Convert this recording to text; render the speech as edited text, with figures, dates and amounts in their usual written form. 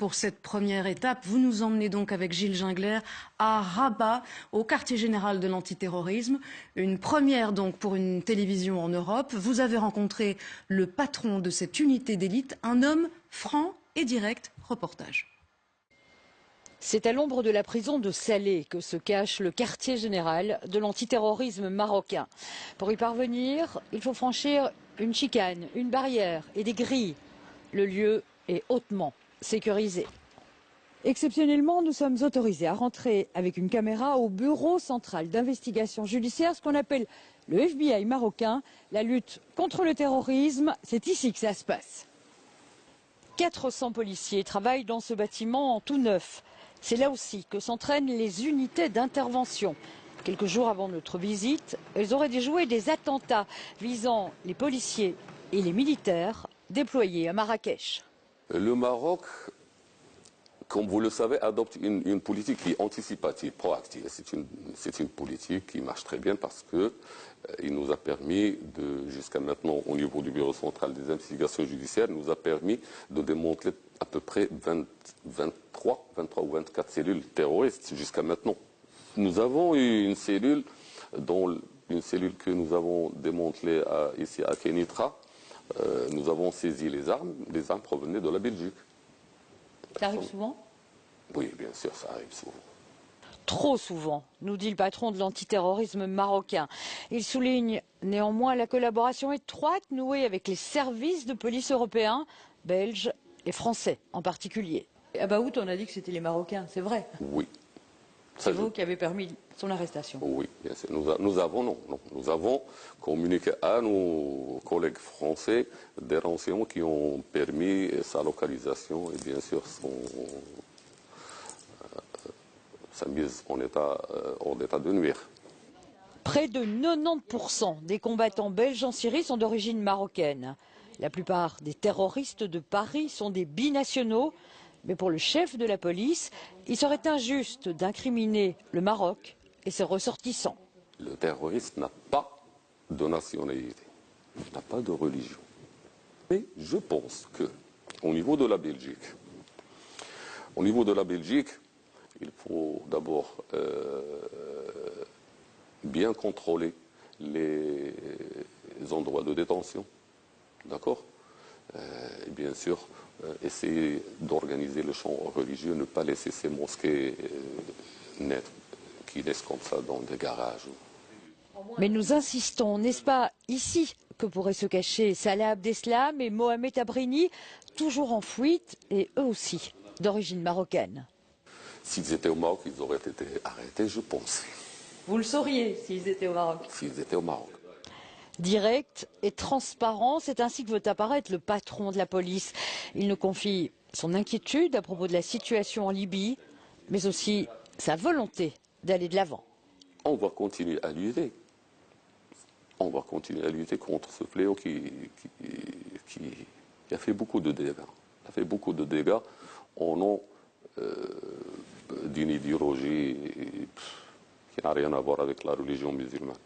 pour cette première étape. Vous nous emmenez donc avec Gilles Gingler à Rabat, au quartier général de l'antiterrorisme. Une première donc pour une télévision en Europe. Vous avez rencontré le patron de cette unité d'élite, un homme franc et direct. Reportage. C'est à l'ombre de la prison de Salé que se cache le quartier général de l'antiterrorisme marocain. Pour y parvenir, il faut franchir une chicane, une barrière et des grilles. Le lieu est hautement sécurisé. Exceptionnellement, nous sommes autorisés à rentrer avec une caméra au bureau central d'investigation judiciaire, ce qu'on appelle le FBI marocain. La lutte contre le terrorisme, c'est ici que ça se passe. 400 policiers travaillent dans ce bâtiment en tout neuf. C'est là aussi que s'entraînent les unités d'intervention. Quelques jours avant notre visite, elles auraient déjoué des attentats visant les policiers et les militaires déployés à Marrakech. Le Maroc, comme vous le savez, adopte une politique qui est anticipative, proactive. C'est une politique qui marche très bien parce qu'il nous a permis, jusqu'à maintenant, au niveau du Bureau central des investigations judiciaires, nous a permis de démanteler à peu près 23 ou 24 cellules terroristes jusqu'à maintenant. Nous avons eu une cellule que nous avons démantelée ici à Kenitra. Nous avons saisi les armes provenaient de la Belgique. Ça arrive souvent ? Oui, bien sûr, ça arrive souvent. Trop souvent, nous dit le patron de l'antiterrorisme marocain. Il souligne néanmoins la collaboration étroite nouée avec les services de police européens, belges et français en particulier. À Baout, on a dit que c'était les Marocains, c'est vrai? Oui. C'est vous qui avez permis son arrestation? Oui, bien sûr. Nous avons communiqué à nos collègues français des renseignements qui ont permis sa localisation et bien sûr sa mise en état de nuire. Près de 90% des combattants belges en Syrie sont d'origine marocaine. La plupart des terroristes de Paris sont des binationaux. Mais pour le chef de la police, il serait injuste d'incriminer le Maroc et ses ressortissants. Le terroriste n'a pas de nationalité, n'a pas de religion. Mais je pense qu'au niveau de la Belgique, il faut d'abord bien contrôler les endroits de détention, d'accord ? Et bien sûr, essayer d'organiser le champ religieux, ne pas laisser ces mosquées qui naissent comme ça dans des garages. Mais nous insistons, n'est-ce pas ici que pourraient se cacher Salah Abdeslam et Mohamed Abrini, toujours en fuite et eux aussi d'origine marocaine? S'ils étaient au Maroc, ils auraient été arrêtés, je pense. Vous le sauriez s'ils étaient au Maroc? S'ils étaient au Maroc. Direct et transparent, c'est ainsi que veut apparaître le patron de la police. Il nous confie son inquiétude à propos de la situation en Libye, mais aussi sa volonté d'aller de l'avant. On va continuer à lutter. On va continuer à lutter contre ce fléau qui a fait beaucoup de dégâts. A fait beaucoup de dégâts au nom d'une idéologie qui n'a rien à voir avec la religion musulmane.